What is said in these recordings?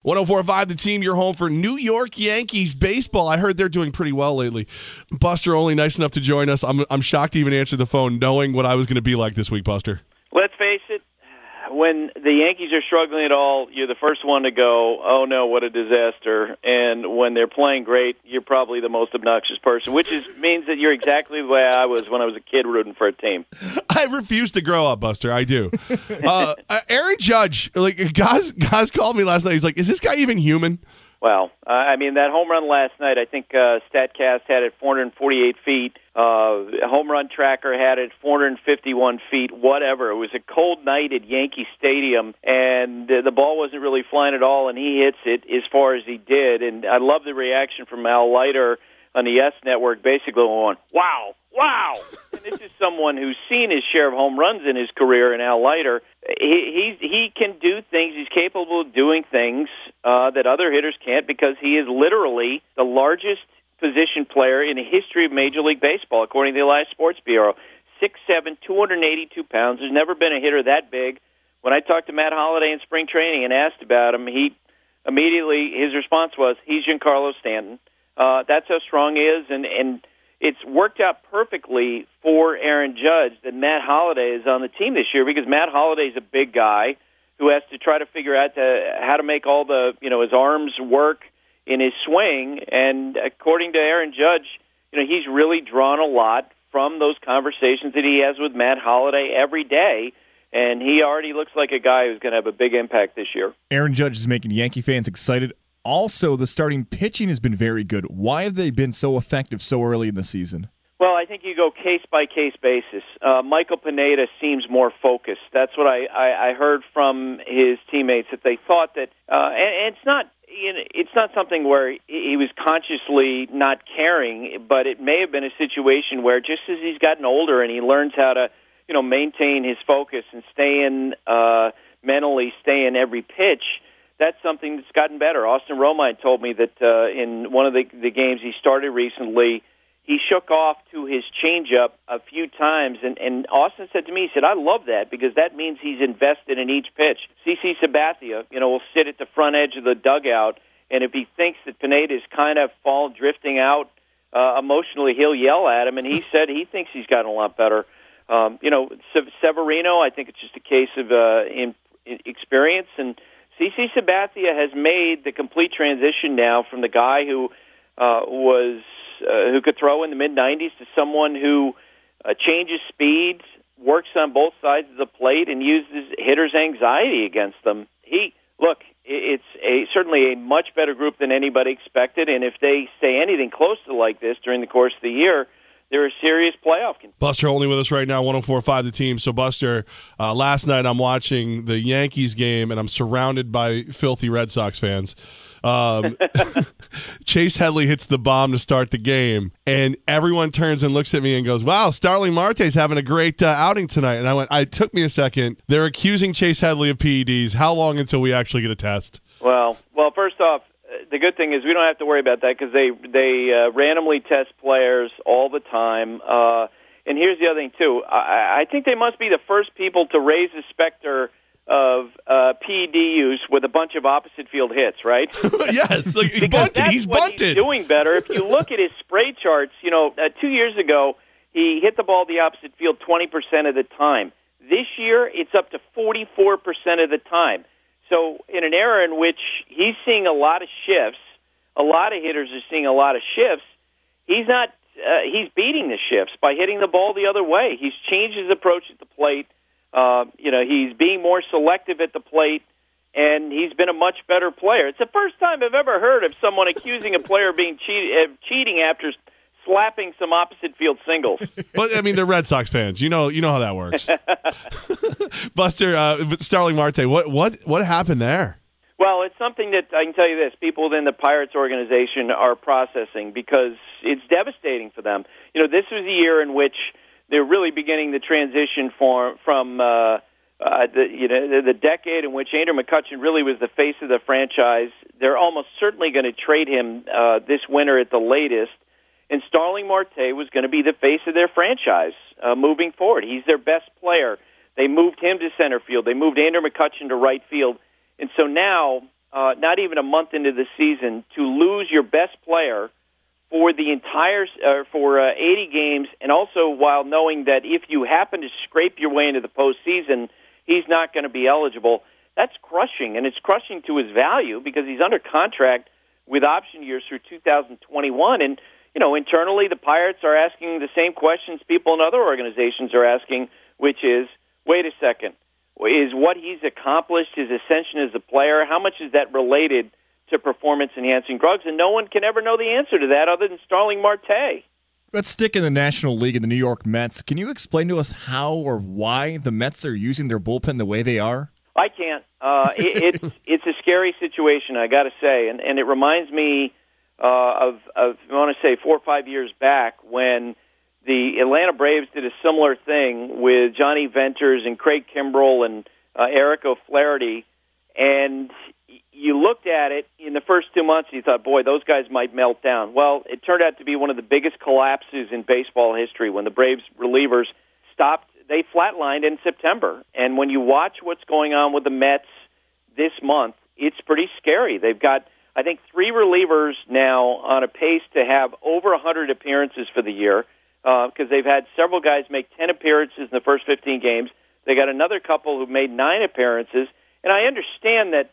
104.5 The Team, your home for New York Yankees baseball. I heard they're doing pretty well lately. Buster, only nice enough to join us. I'm shocked to even answer the phone knowing what I was going to be like this week, Buster. Let's face it, when the Yankees are struggling at all, you're the first one to go, oh no, what a disaster. And when they're playing great, you're probably the most obnoxious person, which means that you're exactly the way I was when I was a kid rooting for a team. I refuse to grow up, Buster. I do. Aaron Judge, Goz called me last night. He's like, is this guy even human? Well, that home run last night, I think StatCast had it 448 feet. Home run tracker had it 451 feet, whatever. It was a cold night at Yankee Stadium, and the ball wasn't really flying at all, and he hits it as far as he did. And I love the reaction from Al Leiter on the S Network, basically going, wow, wow. And this is someone who's seen his share of home runs in his career, and Al Leiter. He can do things. He's capable of doing things that other hitters can't because he is literally the largest position player in the history of Major League Baseball, according to the Elias Sports Bureau. 6'7", 282 pounds. There's never been a hitter that big. When I talked to Matt Holliday in spring training and asked about him, his response was, he's Giancarlo Stanton. That's how strong he is, and it's worked out perfectly for Aaron Judge that Matt Holliday is on the team this year because Matt Holliday's a big guy who has to try to figure out how to make all the his arms work in his swing. And according to Aaron Judge, he's really drawn a lot from those conversations that he has with Matt Holliday every day. And he already looks like a guy who's going to have a big impact this year. Aaron Judge is making Yankee fans excited. Also, the starting pitching has been very good. Why have they been so effective so early in the season? Well, I think you go case-by-case basis. Michael Pineda seems more focused. That's what I heard from his teammates, that they thought that, and it's not something where he was consciously not caring, but it may have been a situation where just as he's gotten older and he learns how to, maintain his focus and mentally stay in every pitch, that's something that's gotten better. Austin Romine told me that in one of the games he started recently, he shook off to his changeup a few times, and Austin said to me, he said, I love that because that means he's invested in each pitch. CC Sabathia, will sit at the front edge of the dugout, and if he thinks that Pineda is kind of drifting out emotionally, he'll yell at him, and he said he thinks he's gotten a lot better. Severino, I think it's just a case of experience, and CC Sabathia has made the complete transition now from the guy who who could throw in the mid-90s to someone who changes speed, works on both sides of the plate, and uses hitters' anxiety against them. It's certainly a much better group than anybody expected, and if they stay anything close to like this during the course of the year, they're a serious playoff contender. Buster Olney with us right now, 104.5 The Team. So, Buster, last night I'm watching the Yankees game, and I'm surrounded by filthy Red Sox fans. Chase Headley hits the bomb to start the game, and everyone turns and looks at me and goes, wow, Starling Marte's having a great outing tonight. And I went, it took me a second. They're accusing Chase Headley of PEDs. How long until we actually get a test? Well, first off, the good thing is we don't have to worry about that because they randomly test players all the time. And here's the other thing, too. I think they must be the first people to raise the specter of PED use with a bunch of opposite field hits, right? Yes, he bunted. He's bunted. He's doing better. If you look at his spray charts, 2 years ago he hit the ball the opposite field 20% of the time. This year it's up to 44% of the time. So in an era in which he's seeing a lot of shifts, a lot of hitters are seeing a lot of shifts, he's not. He's beating the shifts by hitting the ball the other way. He's changed his approach at the plate. He's being more selective at the plate, and he's been a much better player. It's the first time I've ever heard of someone accusing a player of being cheating after slapping some opposite field singles. But they're Red Sox fans. You know how that works. Buster, Starling Marte, what happened there? Well, it's something that I can tell you this: people within the Pirates organization are processing because it's devastating for them. This was a year in which they're really beginning the transition from the decade in which Andrew McCutchen really was the face of the franchise. They're almost certainly going to trade him this winter at the latest. And Starling Marte was going to be the face of their franchise moving forward. He's their best player. They moved him to center field. They moved Andrew McCutchen to right field. And so now not even a month into the season, to lose your best player for the entire 80 games, and also while knowing that if you happen to scrape your way into the postseason, he's not going to be eligible. That's crushing, and it's crushing to his value because he's under contract with option years through 2021. And internally, the Pirates are asking the same questions people in other organizations are asking, which is, wait a second, is what he's accomplished, his ascension as a player, how much is that related to performance-enhancing drugs? And no one can ever know the answer to that other than Starling Marte. Let's stick in the National League and the New York Mets. Can you explain to us how or why the Mets are using their bullpen the way they are? I can't. It's a scary situation, I got to say, and it reminds me of I want to say 4 or 5 years back when the Atlanta Braves did a similar thing with Johnny Venters and Craig Kimbrell and Eric O'Flaherty, and you looked at it in the first 2 months and you thought, boy, those guys might melt down. Well, it turned out to be one of the biggest collapses in baseball history when the Braves relievers stopped. They flatlined in September. And when you watch what's going on with the Mets this month, it's pretty scary. They've got, I think, 3 relievers now on a pace to have over 100 appearances for the year because they've had several guys make 10 appearances in the first 15 games. They got another couple who made 9 appearances. And I understand that,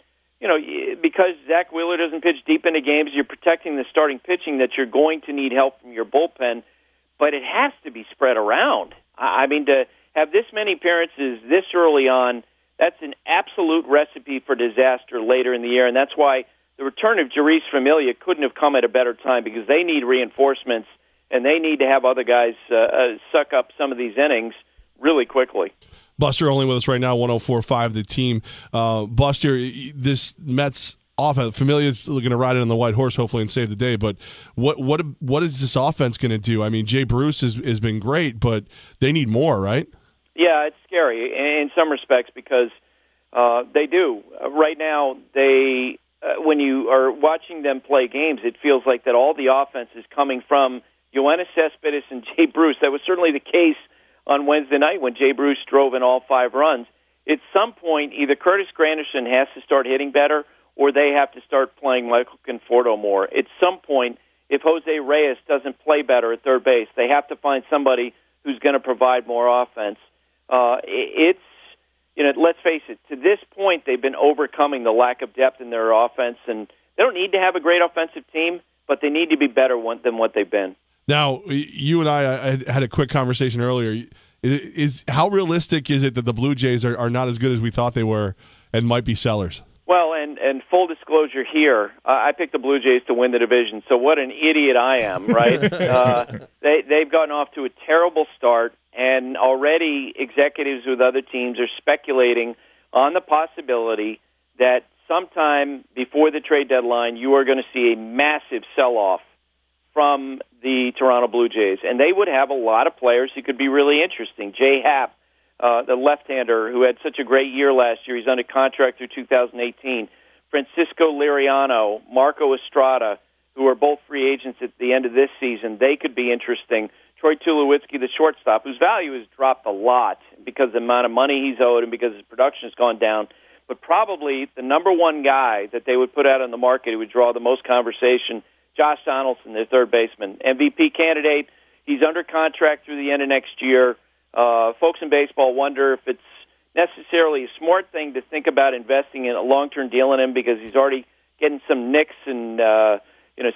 because Zach Wheeler doesn't pitch deep into games, you're protecting the starting pitching, that you're going to need help from your bullpen, but it has to be spread around. I mean, to have this many appearances this early on, that's an absolute recipe for disaster later in the year, and that's why the return of Jeurys Familia couldn't have come at a better time because they need reinforcements, and they need to have other guys suck up some of these innings really quickly. Buster Olney with us right now, 104.5 The Team. Buster, this Mets offense, Familia's going to ride it on the white horse hopefully and save the day, but what is this offense going to do? I mean, Jay Bruce has been great, but they need more, right? Yeah, it's scary in some respects because they do. Right now, when you are watching them play games, it feels like that all the offense is coming from Yoenis Cespedes and Jay Bruce. That was certainly the case on Wednesday night when Jay Bruce drove in all 5 runs. At some point, either Curtis Granderson has to start hitting better or they have to start playing Michael Conforto more. At some point, if Jose Reyes doesn't play better at third base, they have to find somebody who's going to provide more offense. Let's face it, to this point, they've been overcoming the lack of depth in their offense, and they don't need to have a great offensive team, but they need to be better than what they've been. Now, you and I had a quick conversation earlier. How realistic is it that the Blue Jays are not as good as we thought they were and might be sellers? Well, and full disclosure here, I picked the Blue Jays to win the division, so what an idiot I am, right? They've gotten off to a terrible start, and already executives with other teams are speculating on the possibility that sometime before the trade deadline, you are going to see a massive sell-off from the Toronto Blue Jays, and they would have a lot of players who could be really interesting. Jay Happ, the left-hander who had such a great year last year, he's under contract through 2018. Francisco Liriano, Marco Estrada, who are both free agents at the end of this season, they could be interesting. Troy Tulowitzki, the shortstop, whose value has dropped a lot because of the amount of money he's owed and because his production has gone down. But probably the number one guy that they would put out on the market who would draw the most conversation, Josh Donaldson, their third baseman, MVP candidate. He's under contract through the end of next year. Folks in baseball wonder if it's necessarily a smart thing to think about investing in a long-term deal in him because he's already getting some nicks and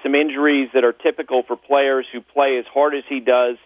some injuries that are typical for players who play as hard as he does.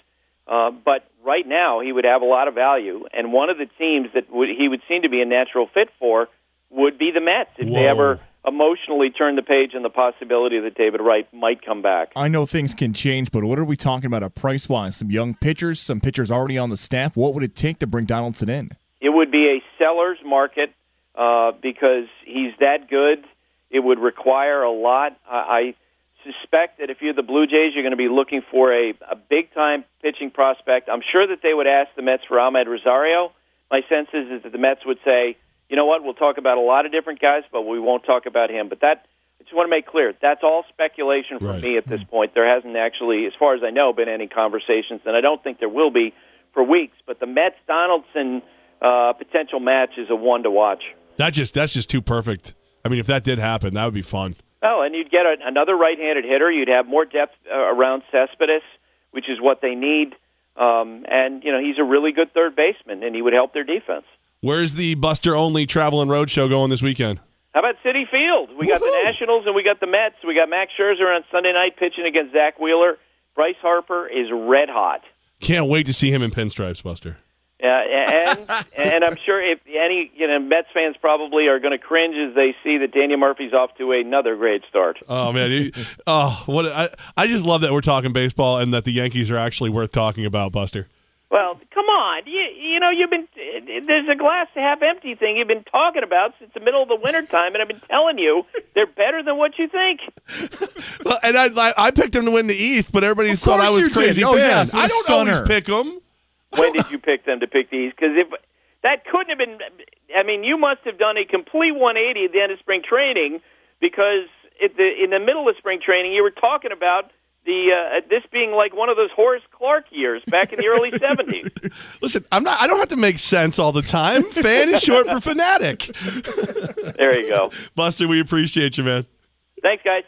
But right now, he would have a lot of value, and one of the teams that he would seem to be a natural fit for would be the Mets if they ever emotionally turn the page on the possibility that David Wright might come back. I know things can change, but what are we talking about price-wise? Some young pitchers, some pitchers already on the staff. What would it take to bring Donaldson in? It would be a seller's market because he's that good. It would require a lot. I suspect that if you're the Blue Jays, you're going to be looking for a big-time pitching prospect. I'm sure that they would ask the Mets for Ahmed Rosario. My sense is that the Mets would say, you know what, we'll talk about a lot of different guys, but we won't talk about him. But I just want to make clear, that's all speculation for me at this point. There hasn't actually, as far as I know, been any conversations, and I don't think there will be for weeks. But the Mets-Donaldson potential match is a one to watch. That's just too perfect. I mean, if that did happen, that would be fun. Oh, and you'd get another right-handed hitter. You'd have more depth around Cespedes, which is what they need. And, he's a really good third baseman, and he would help their defense. Where's the Buster Olney Travel and Road Show going this weekend? How about Citi Field? We got the Nationals and we got the Mets. We got Max Scherzer on Sunday night pitching against Zach Wheeler. Bryce Harper is red hot. Can't wait to see him in pinstripes, Buster. And I'm sure if any Mets fans probably are going to cringe as they see that Daniel Murphy's off to another great start. Oh man, I just love that we're talking baseball and that the Yankees are actually worth talking about, Buster. Well, come on, you've been there's a glass half empty thing you've been talking about since the middle of the wintertime, and I've been telling you they're better than what you think. Well, and I picked them to win the East, but everybody thought I was crazy. Oh, yes, I don't always pick them. When did you pick them to pick the East? Because if that couldn't have been, you must have done a complete 180 at the end of spring training, because in the middle of spring training you were talking about this being like one of those Horace Clarke years back in the early 70s. Listen, I don't have to make sense all the time. Fan is short for fanatic. There you go. Buster, we appreciate you, man. Thanks, guys.